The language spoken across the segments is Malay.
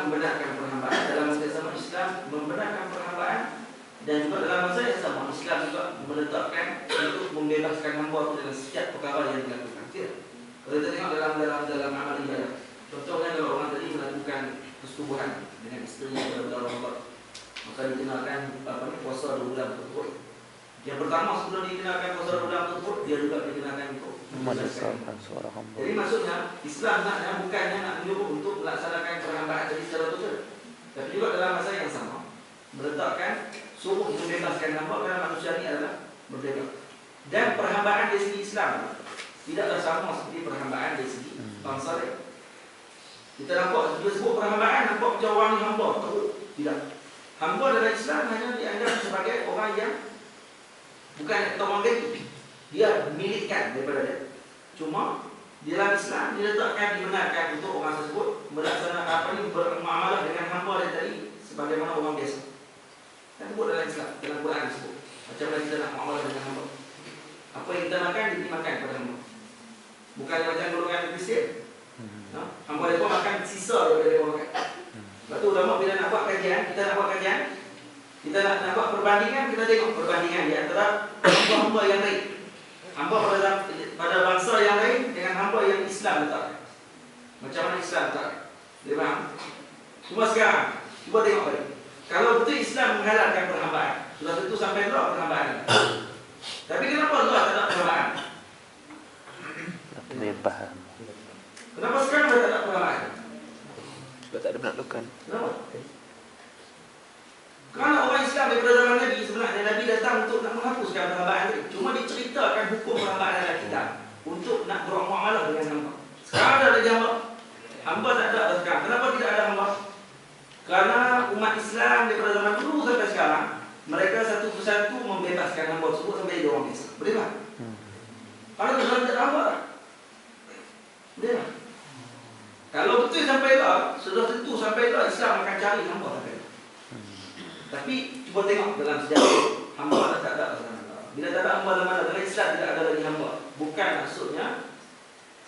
membenarkan perhambaan, dalam masa yang sama Islam membenarkan perhambaan, dan juga dalam masa yang sama Islam juga menetapkan untuk membebaskan hamba dalam setiap perkara yang dilakukan. Kalau kita tengok dalam amal ibadah, contohnya kalau orang tadi melakukan persetubuhan dengan isterinya pada bulan Ramadan, maka dikenalkan puasa 2 bulan tersebut. Yang pertama sebelum dikenalkan puasa 2 bulan tersebut, dia juga dikenalkan untuk menyelesaikan suara hamba. Jadi maksudnya Islam bukannya nak menyuruh untuk melaksanakan perhambaan tadi secara total, tapi juga dalam masa yang sama meletakkan suruh membebaskan hamba kerana manusia ini adalah merdeka. Dan perhambaan dari segi Islam tidaklah sama seperti perhambaan dari segi bangsa lain. Kita nampak bila sebut perhambaan, nampak macam orang ni hamba, tidak. Hamba dalam Islam hanya dianggap sebagai orang yang bukan orang kaki, dia milikkan daripada dia. Cuma di dalam Islam diletakkan, dibenarkan untuk orang tersebut melaksanakan bermuamalah dengan hamba dia tadi sebagaimana orang biasa. Dan sebut dalam Islam, dalam Quran disebut macam mana kita nak muamalah dengan hamba. Apa yang kita makan, dimakan kepada hamba. Bukan macam golongan Kristian. Hamba mereka makan sisa daripada mereka makan. Lepas tu ulama bila nak buat kajian, kita nak buat kajian, kita nak buat perbandingan, kita tengok perbandingan di antara hamba-hamba yang lain. Hamba pada bangsa yang lain dengan hamba yang Islam letakkan. Macam mana Islam letakkan? Dia faham? Cuma sekarang, cuba tengok balik. Kalau betul Islam menghalalkan perhambaan, sudah tentu sampai Allah perhambaan. Tapi kenapa Allah tak ada perhambaan? Bebas. Kenapa sekarang dia tak ada perhambaan? Sebab tak ada penaklukan. Kenapa? Kerana orang Islam daripada zaman Nabi, sebenarnya Nabi datang untuk nak menghapuskan perhambaan tadi. Cuma diceritakan hukum perhambaan dalam kitab untuk nak bermuamalah dengan hamba. Sekarang ada lagi hamba. Hamba tak ada sekarang. Kenapa tidak ada hamba? Kerana umat Islam daripada zaman dulu sampai sekarang, mereka satu persatu membebaskan hamba tersebut sampai jadi orang biasa. Boleh tak? Kalau dalam tak ada hamba, boleh tak? Kalau betul sampai lah, sudah tentu sampai lah Islam akan cari hamba sampai lah. Tapi cuba tengok dalam sejarah, hamba tak ada. Bila tak ada hamba dalam Islam tidak ada lagi hamba. Bukan maksudnya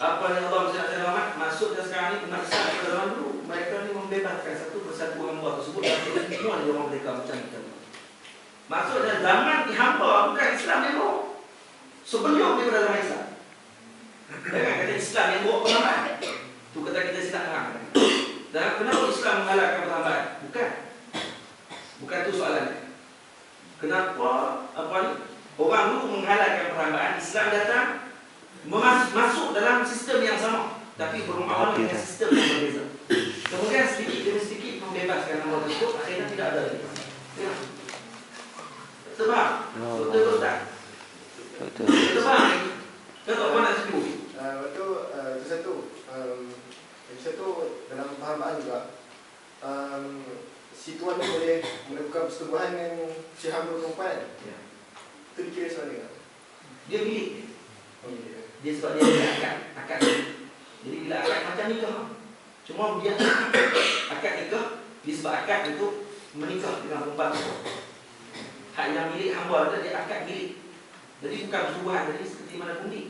apa yang Allah SWT maksudnya sekarang ni umat Islam pada zaman dulu, mereka ni membebaskan satu persatu hamba tersebut dan semua ni orang mereka macam kita. Maksudnya zaman di hamba bukan Islam yang bawa. Sebelum daripada zaman Islam. Jangan kata Islam yang bawa perhambaan. Tu kata kita silap terang. Dan kenapa Islam menghalalkan perhambaan? Bukan tu soalannya. Kenapa orang dulu menghalalkan perhambaan, Islam datang masuk dalam sistem yang sama, tapi bermuamalah dengan sistem yang berbeza. Kemudian sedikit demi sedikit membebaskan hamba tersebut, akhirnya tidak ada lagi. Sebab betul tak? Betul. Sebab kata apa nak setuju? Betul, itu satu. Yang satu dalam perhambaan juga, si tuan ni boleh melakukan persetubuhan dengan si hamba perempuan. Itu dikira sebagai apa? Dia milik. Dia sebab dia ada akad. Jadi bila akad macam nikah, cuma dia akad nikah disebab akad untuk menikah dengan perempuan. Hak yang milik hamba adalah dia akad milik. Jadi bukan persetubuhan tadi seperti mana undi.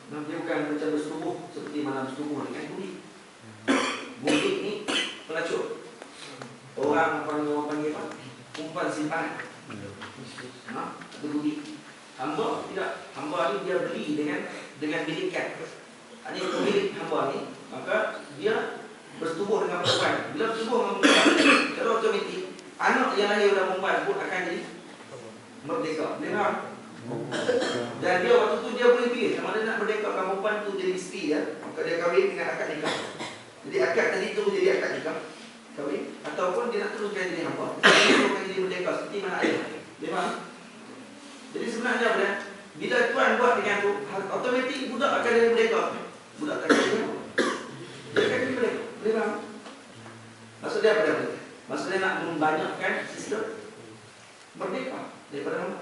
Dia bukan macam bersetubuh seperti mana bersetubuh dengan undi. Undi ni pelacur. Orang panggil apa? Umpan simpanan. Ada undi. Hamba tidak. Hamba ni dia beli dengan milikan. Ini pemilik hamba ni, maka dia bersetubuh dengan perempuan. Bila bersetubuh dengan perempuan, kalau otomatik anak yang lahir dari perempuan pun akan jadi merdeka. Dengar? Dan dia waktu tu dia boleh pilih sama ada nak merdekakan perempuan tu jadi isteri ya, maka dia kahwin dengan akad nikah. Jadi akad tadi tu jadi akad nikah, kahwin, ataupun dia nak teruskan jadi hamba. Dia akan jadi merdeka seperti mana ayah. Dengar? Jadi sebenarnya apa? Bila tuan buat dengan tu, automatik budak akan jadi merdeka. Budak akan jadi hamba. Dia akan jadi merdeka. Boleh faham? Maksud dia apa dia? Maksud dia nak membanyakkan sistem merdeka daripada hamba.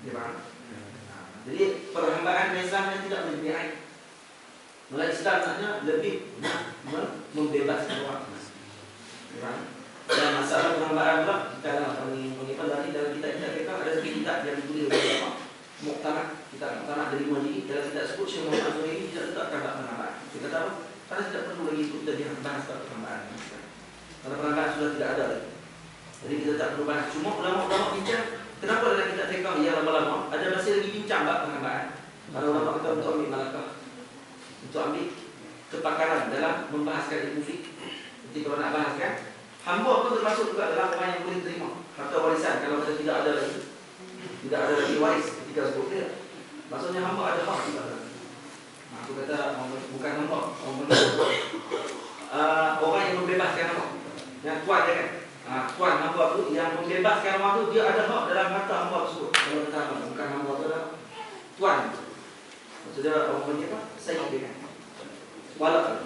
Dia faham? Jadi perhambaan Islam yang tidak lebih baik. Mulai Islam maknanya lebih nak membebaskan orang. Dia faham? Dan masalah perhambaan pula, dalam pengikut dari dalam kitab-kitab mereka ada satu kitab yang ditulis oleh apa? Muktamad, kitab Muktamad dari Majid. Dalam kitab sebut Syekh Muhammad Zuhairi tidak letakkan perhambaan. Dia kata apa? Karena tidak perlu lagi kita bahas perhambaan. Karena perhambaan sudah tidak ada lagi. Jadi kita tak perlu bahas. Cuma ulama-ulama bincang, kenapa dalam kitab fiqh yang lama-lama ada masih lagi bincang bab perhambaan. Karena ulama kita untuk ambil malakah, untuk ambil kepakaran dalam membahaskan ilmu fiqh. Jadi kalau nak bahaskan, hamba pun termasuk juga dalam orang yang boleh terima harta warisan kalau kita tidak ada lagi waris ketika sebut dia. Maksudnya hamba ada hak juga. Aku kata bukan hamba, orang yang membebaskan hamba, yang tuan dia kan. Tuan hamba tu yang membebaskan hamba tu dia ada hak dalam harta hamba tersebut. Kalau kata hamba, bukan hamba tu adalah tuan. Maksudnya orang punya apa? Saya dia kan. Walak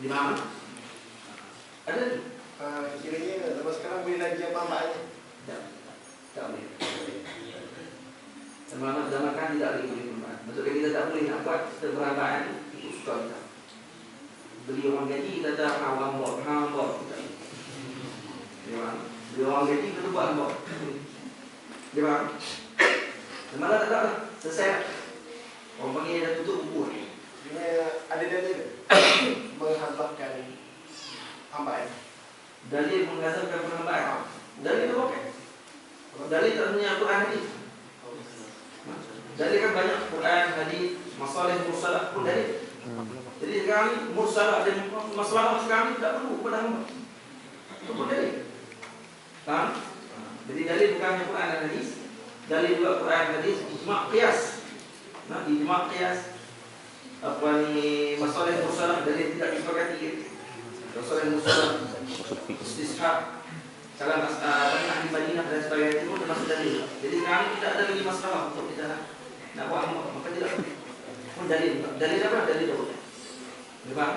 di mana? Ada tu. Kiranya lepas sekarang boleh lagi apa maknanya? Tak boleh. Zaman kan tidak lagi boleh perhambaan. Maksudnya kita tak boleh nak buat perhambaan itu suka kita. Beli orang gaji kita tak hamba. Beli orang gaji kita buat hamba. Dia faham? Malah tak ada. Selesai. Orang panggil dah tutup buku. Ada dalil menghambakan hambaan. Dalil mengasalkan perhambaan. Dalil itu okey. Dalil tak hanya Al-Quran hadis. Dalil kan banyak Quran, hadis, masalah mursalah pun dalil. Jadi sekarang mursalah dan masalah sekarang tidak perlu kepada hamba. Itu pun dalil. Faham? Jadi dalil bukan hanya Quran dan hadis. Dalil juga Quran, hadis, ijma' qiyas. Nah, ijma' qiyas. Apa ni masalah mursalah dalil tidak disepakati. Masalah mursalah istishab salam ahli Madinah dan sebagainya itu termasuk dalil. Jadi kami tidak ada lagi masalah untuk kita nak buat hamba, maka tidak pun dalil. Dalil apa? Dalil dahulu. Faham?